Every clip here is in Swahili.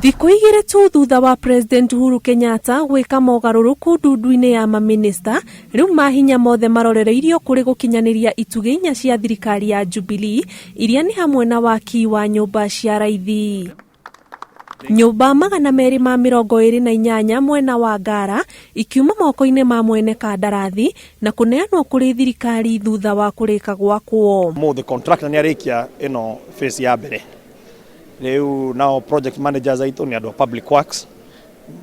Thikũ igĩrĩ tu thutha wa President Uhuru Kenyatta gwĩka mogarũrũku ndundu-inĩ ya maminista, rĩu mahinya mothe marorereirio kũrĩ gũkinyanĩria itugi inya cia thirikari ya Jubilee, iria nĩ hamwe na waaki wa nyũmba cia raithi. Nyumba 228 mwena wa Ngara ikiuma moko-inĩ ma mwene kandarathi na kuneanwo kũrĩ thirikari thutha wa kũrĩka gwakwo. The contractor nĩ arĩkia ĩno phase ya mbere. Rĩu now project managers aitũ nĩ andũ a public works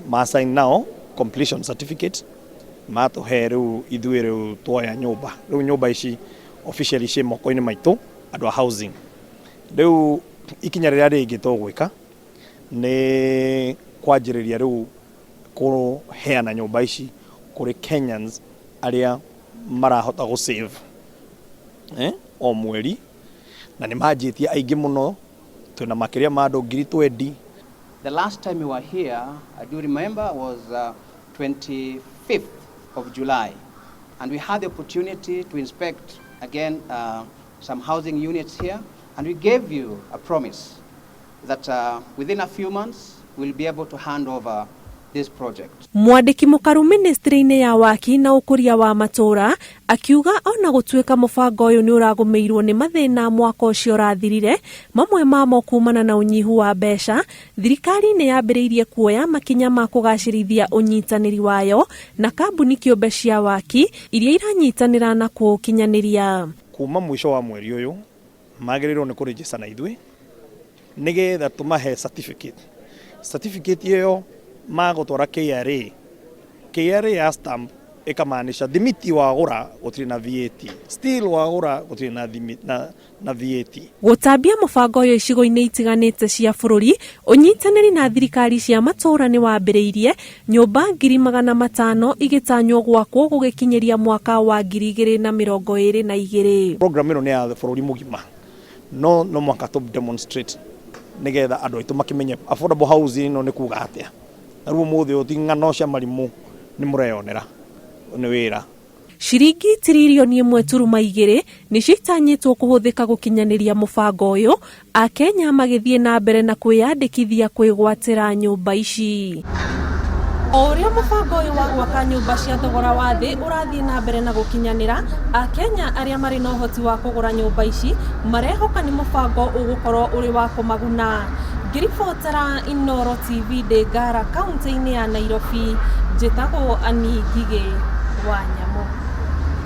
ma sign now completion certificate matũhe rĩu ithuĩ rĩu tuoya nyũmba. Rĩu nyũmba ici officially ciĩ moko-inĩ maitũ andũ a housing. Rĩu ikinya rĩrĩa rĩngĩ tũgwĩka nĩ kwanjĩrĩria rĩu kũheana nyũmba ici kũrĩ Kenyans arĩa marahota gũ save o mweri na nĩ manjĩtie aingĩ mũno twĩna makĩria ma andũ 20,000. The last time we were here, I do remember, was 25th of July, and we had the opportunity to inspect again some housing units here, and we gave you a promise that within a few months we'll be able to hand over this project. Mwandĩki mũkaru ministry-inĩ ya waaki na ũkũria wa matũra akiuga ona gũtuĩka mũbango ũyũ nĩ ũragũmĩirwo nĩ mathĩna mwaka ũcio ũrathirire, mamwe mamo kumana na ũnyihu wa mbeca, thirikari nĩ yambĩrĩirie kuoya makinya ma kũgacĩrithia ũnyitanĩri wayo na kambuni kĩũmbe cia waaki iria iranyitanĩra na kũũkinyanĩria. Kuma mwisho wa mweri ũyũ magĩrĩirwo nĩ kũregister na ithuĩ nĩgetha tũmahe certificate ĩyo magũtwara KRA ya stamp ikamaanisha thimiti wagũra gũtirĩ na VAT, still wagũra gũtirĩ na VAT. Gũtambia mũbango ũyũ icigo-inĩ itiganĩte cia bũrũri, ũnyitanĩri na thirikari cia matũra nĩ wambĩrĩirie, nyũmba 500,000 igĩtanywo gwakwo gũgĩkinyĩria mwaka wa 2022. Program ĩno nĩ ya bũrũri mũgima, no mwaka to demonstrate nĩgetha andũ aitũ makĩmenye affordable housing no nĩ kuga atĩa. Na rĩu mũthĩ ũting'ano cia marimũ nĩ mũreyonera nĩ wĩra. Ciringi tiririoni 1.2 nĩcio itanyĩtwo kũhũthĩka gũkinyanĩria mũbango ũyũ, Akenya magĩthiĩ na mbere na kwĩyandĩkithia kwĩgwatĩra nyũmba ici. O ũrĩa mũbango ũyũ wa gwaka nyũmba cia thogora wa thĩ ũrathiĩ na mbere na gũkinyanĩra, Akenya arĩa marĩ na ũhoti wa kũgũra nyũmba ici marehoka nĩ mũbango ũgũkorwo ũrĩ wa kũmaguna. Ngĩribotera Inooro TV Ngara, kaunti-ini ya Nairobi, njĩtagwo Ani Ngigĩ wa Nyama.